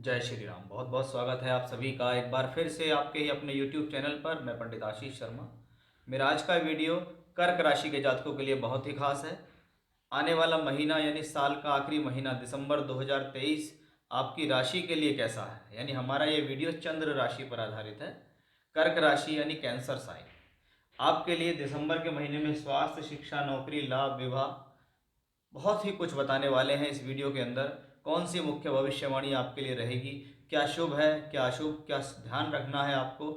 जय श्री राम। बहुत बहुत स्वागत है आप सभी का एक बार फिर से आपके ही अपने YouTube चैनल पर। मैं पंडित आशीष शर्मा। मेरा आज का वीडियो कर्क राशि के जातकों के लिए बहुत ही खास है। आने वाला महीना यानी साल का आखिरी महीना दिसंबर 2023 आपकी राशि के लिए कैसा है, यानी हमारा ये वीडियो चंद्र राशि पर आधारित है। कर्क राशि यानी कैंसर साइन आपके लिए दिसंबर के महीने में स्वास्थ्य, शिक्षा, नौकरी, लाभ, विवाह बहुत ही कुछ बताने वाले हैं इस वीडियो के अंदर। कौन सी मुख्य भविष्यवाणी आपके लिए रहेगी, क्या शुभ है, क्या अशुभ, क्या ध्यान रखना है आपको,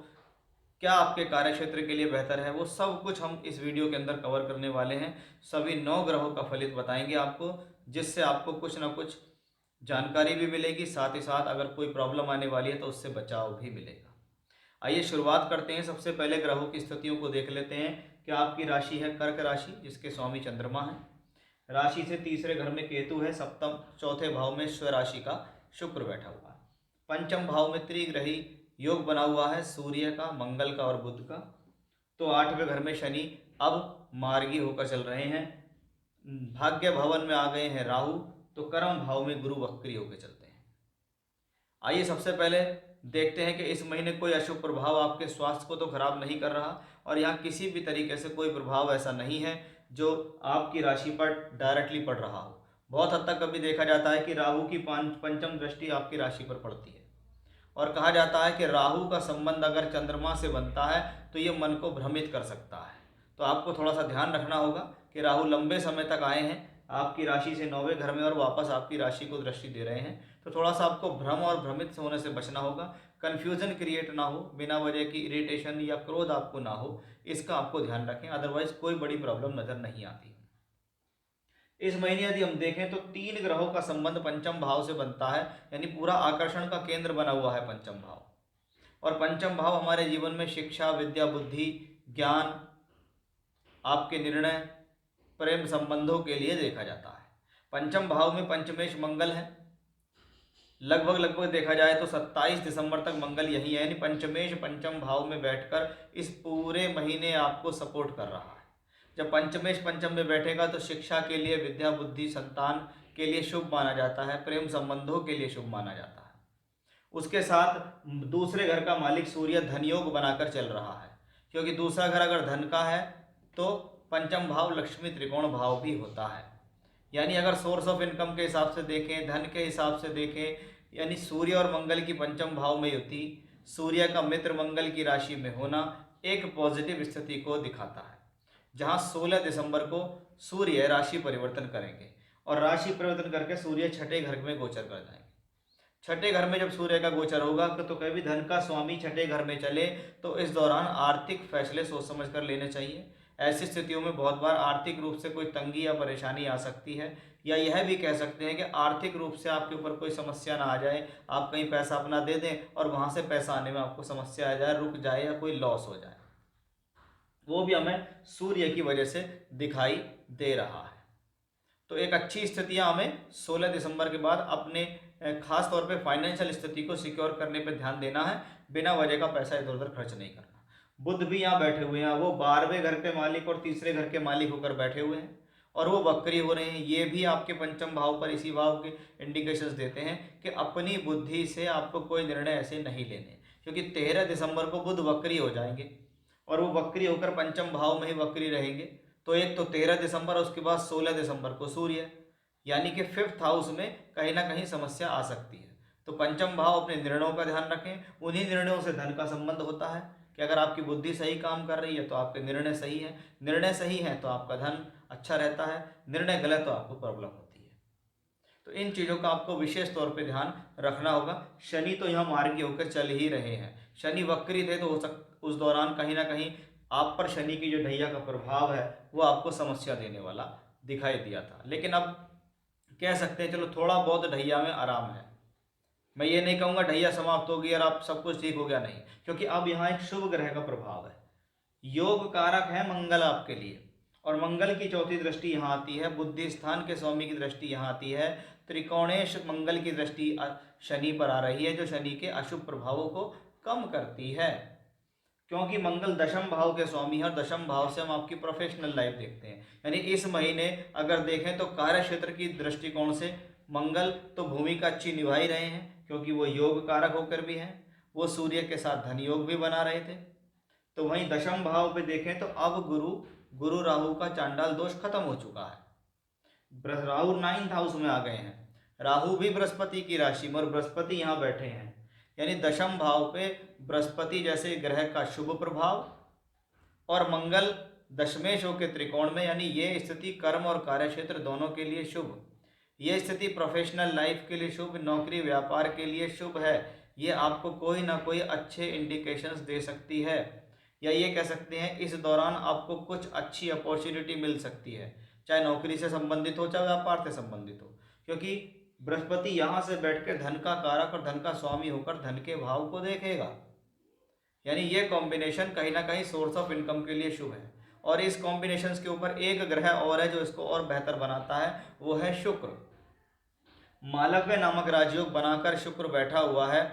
क्या आपके कार्यक्षेत्र के लिए बेहतर है, वो सब कुछ हम इस वीडियो के अंदर कवर करने वाले हैं। सभी 9 ग्रहों का फलित बताएंगे आपको, जिससे आपको कुछ ना कुछ जानकारी भी मिलेगी, साथ ही साथ अगर कोई प्रॉब्लम आने वाली है तो उससे बचाव भी मिलेगा। आइए शुरुआत करते हैं। सबसे पहले ग्रहों की स्थितियों को देख लेते हैं कि आपकी राशि है कर्क राशि, जिसके स्वामी चंद्रमा है। राशि से तीसरे घर में केतु है। सप्तम चौथे भाव में स्व राशि का शुक्र बैठा हुआ है। पंचम भाव में त्रिग्रही योग बना हुआ है, सूर्य का, मंगल का और बुध का। तो आठवें घर में शनि अब मार्गी होकर चल रहे हैं। भाग्य भवन में आ गए हैं राहु। तो कर्म भाव में गुरु वक्री होकर चलते हैं। आइए सबसे पहले देखते हैं कि इस महीने कोई अशुभ प्रभाव आपके स्वास्थ्य को तो खराब नहीं कर रहा, और यहाँ किसी भी तरीके से कोई प्रभाव ऐसा नहीं है जो आपकी राशि पर डायरेक्टली पड़ रहा हो। बहुत हद तक कभी देखा जाता है कि राहु की पंचम दृष्टि आपकी राशि पर पड़ती है, और कहा जाता है कि राहु का संबंध अगर चंद्रमा से बनता है तो ये मन को भ्रमित कर सकता है। तो आपको थोड़ा सा ध्यान रखना होगा कि राहु लंबे समय तक आए हैं आपकी राशि से 9वें घर में और वापस आपकी राशि को दृष्टि दे रहे हैं। तो थोड़ा सा आपको भ्रम और भ्रमित होने से बचना होगा। कन्फ्यूजन क्रिएट ना हो, बिना वजह की इरिटेशन या क्रोध आपको ना हो, इसका आपको ध्यान रखें। अदरवाइज कोई बड़ी प्रॉब्लम नजर नहीं आती। इस महीने यदि हम देखें तो 3 ग्रहों का संबंध पंचम भाव से बनता है, यानी पूरा आकर्षण का केंद्र बना हुआ है पंचम भाव। और पंचम भाव हमारे जीवन में शिक्षा, विद्या, बुद्धि, ज्ञान, आपके निर्णय, प्रेम संबंधों के लिए देखा जाता है। पंचम भाव में पंचमेश मंगल है। लगभग देखा जाए तो 27 दिसंबर तक मंगल यही है, यानी पंचमेश पंचम भाव में बैठकर इस पूरे महीने आपको सपोर्ट कर रहा है। जब पंचमेश पंचम में बैठेगा तो शिक्षा के लिए, विद्या, बुद्धि, संतान के लिए शुभ माना जाता है, प्रेम संबंधों के लिए शुभ माना जाता है। उसके साथ दूसरे घर का मालिक सूर्य धन योग बनाकर चल रहा है, क्योंकि दूसरा घर अगर धन का है तो पंचम भाव लक्ष्मी त्रिकोण भाव भी होता है। यानी अगर सोर्स ऑफ इनकम के हिसाब से देखें, धन के हिसाब से देखें, यानी सूर्य और मंगल की पंचम भाव में युति, सूर्य का मित्र मंगल की राशि में होना एक पॉजिटिव स्थिति को दिखाता है। जहां 16 दिसंबर को सूर्य राशि परिवर्तन करेंगे, और राशि परिवर्तन करके सूर्य छठे घर में गोचर कर जाएंगे। छठे घर में जब सूर्य का गोचर होगा तो कभी धन का स्वामी छठे घर में चले तो इस दौरान आर्थिक फैसले सोच समझ कर लेने चाहिए। ऐसी स्थितियों में बहुत बार आर्थिक रूप से कोई तंगी या परेशानी आ सकती है, या यह भी कह सकते हैं कि आर्थिक रूप से आपके ऊपर कोई समस्या ना आ जाए, आप कहीं पैसा अपना दे दें और वहां से पैसा आने में आपको समस्या आ जाए, रुक जाए या कोई लॉस हो जाए। वो भी हमें सूर्य की वजह से दिखाई दे रहा है। तो एक अच्छी स्थितियां हमें 16 दिसंबर के बाद अपने खास तौर पे फाइनेंशियल स्थिति को सिक्योर करने पे ध्यान देना है, बिना वजह का पैसा इधर उधर खर्च नहीं करना। बुध भी यहाँ बैठे हुए हैं, वो 12वें घर के मालिक और तीसरे घर के मालिक होकर बैठे हुए हैं, और वो वक्री हो रहे हैं। ये भी आपके पंचम भाव पर, इसी भाव के इंडिकेशंस देते हैं कि अपनी बुद्धि से आपको कोई निर्णय ऐसे नहीं लेने, क्योंकि 13 दिसंबर को बुध वक्री हो जाएंगे और वो वक्री होकर पंचम भाव में ही वक्री रहेंगे। तो एक तो 13 दिसंबर, उसके बाद 16 दिसंबर को सूर्य, यानी कि 5th हाउस में कहीं ना कहीं समस्या आ सकती है। तो पंचम भाव अपने निर्णयों का ध्यान रखें। उन्हीं निर्णयों से धन का संबंध होता है कि अगर आपकी बुद्धि सही काम कर रही है तो आपके निर्णय सही है, निर्णय सही है तो आपका धन अच्छा रहता है, निर्णय गलत तो आपको प्रॉब्लम होती है। तो इन चीज़ों का आपको विशेष तौर पे ध्यान रखना होगा। शनि तो यहाँ मार्गी होकर चल ही रहे हैं। शनि वक्री थे तो उस दौरान कहीं ना कहीं आप पर शनि की जो ढैया का प्रभाव है वो आपको समस्या देने वाला दिखाई दिया था। लेकिन अब कह सकते हैं चलो थोड़ा बहुत ढैया में आराम है। मैं ये नहीं कहूँगा ढैया समाप्त हो गई और आप सब कुछ ठीक हो गया, नहीं, क्योंकि अब यहाँ एक शुभ ग्रह का प्रभाव है। योग कारक है मंगल आपके लिए, और मंगल की चौथी दृष्टि यहाँ आती है, बुद्धि स्थान के स्वामी की दृष्टि यहाँ आती है। त्रिकोणेश मंगल की दृष्टि शनि पर आ रही है, जो शनि के अशुभ प्रभावों को कम करती है, क्योंकि मंगल दशम भाव के स्वामी है, और दशम भाव से हम आपकी प्रोफेशनल लाइफ देखते हैं। यानी इस महीने अगर देखें तो कार्य क्षेत्र की दृष्टिकोण से मंगल तो भूमिका अच्छी निभा ही रहे हैं क्योंकि वो योग कारक होकर भी हैं, वो सूर्य के साथ धन योग भी बना रहे थे। तो वहीं दशम भाव पे देखें तो अब गुरु राहु का चांडाल दोष खत्म हो चुका है। राहु 9th हाउस में आ गए हैं, राहु भी बृहस्पति की राशि में और बृहस्पति यहाँ बैठे हैं, यानी दशम भाव पे बृहस्पति जैसे ग्रह का शुभ प्रभाव और मंगल दशमेश होकर त्रिकोण में, यानी ये स्थिति कर्म और कार्य क्षेत्र दोनों के लिए शुभ। ये स्थिति प्रोफेशनल लाइफ के लिए शुभ, नौकरी व्यापार के लिए शुभ है। ये आपको कोई ना कोई अच्छे इंडिकेशंस दे सकती है, या ये कह सकते हैं इस दौरान आपको कुछ अच्छी अपॉर्चुनिटी मिल सकती है, चाहे नौकरी से संबंधित हो चाहे व्यापार से संबंधित हो, क्योंकि बृहस्पति यहाँ से बैठकर धन का कारक और धन का स्वामी होकर धन के भाव को देखेगा, यानी ये कॉम्बिनेशन कहीं ना कहीं सोर्स ऑफ इनकम के लिए शुभ है। और इस कॉम्बिनेशन के ऊपर एक ग्रह और है जो इसको और बेहतर बनाता है, वो है शुक्र। मालव्य नामक राजयोग बनाकर शुक्र बैठा हुआ है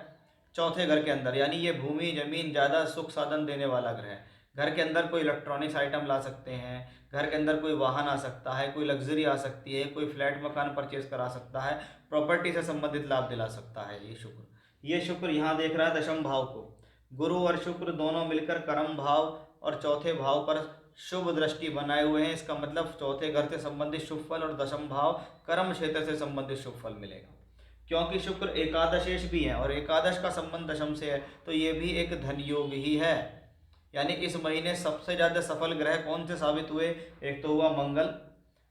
चौथे घर के अंदर, यानी ये भूमि जमीन ज़्यादा सुख साधन देने वाला ग्रह है। घर के अंदर कोई इलेक्ट्रॉनिक्स आइटम ला सकते हैं, घर के अंदर कोई वाहन आ सकता है, कोई लग्जरी आ सकती है, कोई फ्लैट मकान परचेज करा सकता है, प्रॉपर्टी से संबंधित लाभ दिला सकता है ये शुक्र यहाँ देख रहा है दशम भाव को। गुरु और शुक्र दोनों मिलकर कर्म भाव और चौथे भाव पर शुभ दृष्टि बनाए हुए हैं। इसका मतलब चौथे घर से संबंधित शुभ फल और दशम भाव कर्म क्षेत्र से संबंधित शुभ फल मिलेगा, क्योंकि शुक्र एकादशेश भी है और एकादश का संबंध दशम से है, तो ये भी एक धन योग ही है। यानी इस महीने सबसे ज़्यादा सफल ग्रह कौन से साबित हुए? एक तो हुआ मंगल,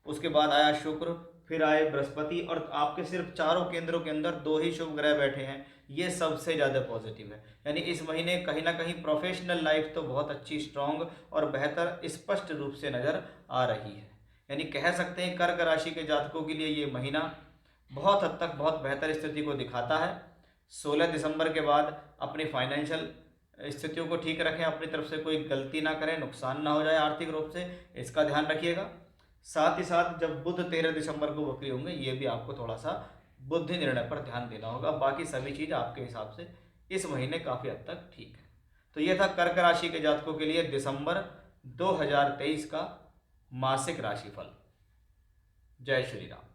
उसके बाद आया शुक्र, फिर आए बृहस्पति, और आपके सिर्फ चारों केंद्रों के अंदर 2 ही शुभ ग्रह बैठे हैं। ये सबसे ज़्यादा पॉजिटिव है। यानी इस महीने कहीं ना कहीं प्रोफेशनल लाइफ तो बहुत अच्छी स्ट्रॉन्ग और बेहतर स्पष्ट रूप से नज़र आ रही है। यानी कह सकते हैं कर्क राशि के जातकों के लिए ये महीना बहुत हद तक बहुत बेहतर स्थिति को दिखाता है। 16 दिसंबर के बाद अपनी फाइनेंशियल स्थितियों को ठीक रखें, अपनी तरफ से कोई गलती ना करें, नुकसान ना हो जाए आर्थिक रूप से, इसका ध्यान रखिएगा। साथ ही साथ जब बुध 13 दिसंबर को वक्री होंगे, ये भी आपको थोड़ा सा बुद्धि निर्णय पर ध्यान देना होगा। बाकी सभी चीज़ आपके हिसाब से इस महीने काफ़ी हद तक ठीक है। तो ये था कर्क राशि के जातकों के लिए दिसंबर 2023 का मासिक राशिफल। जय श्री राम।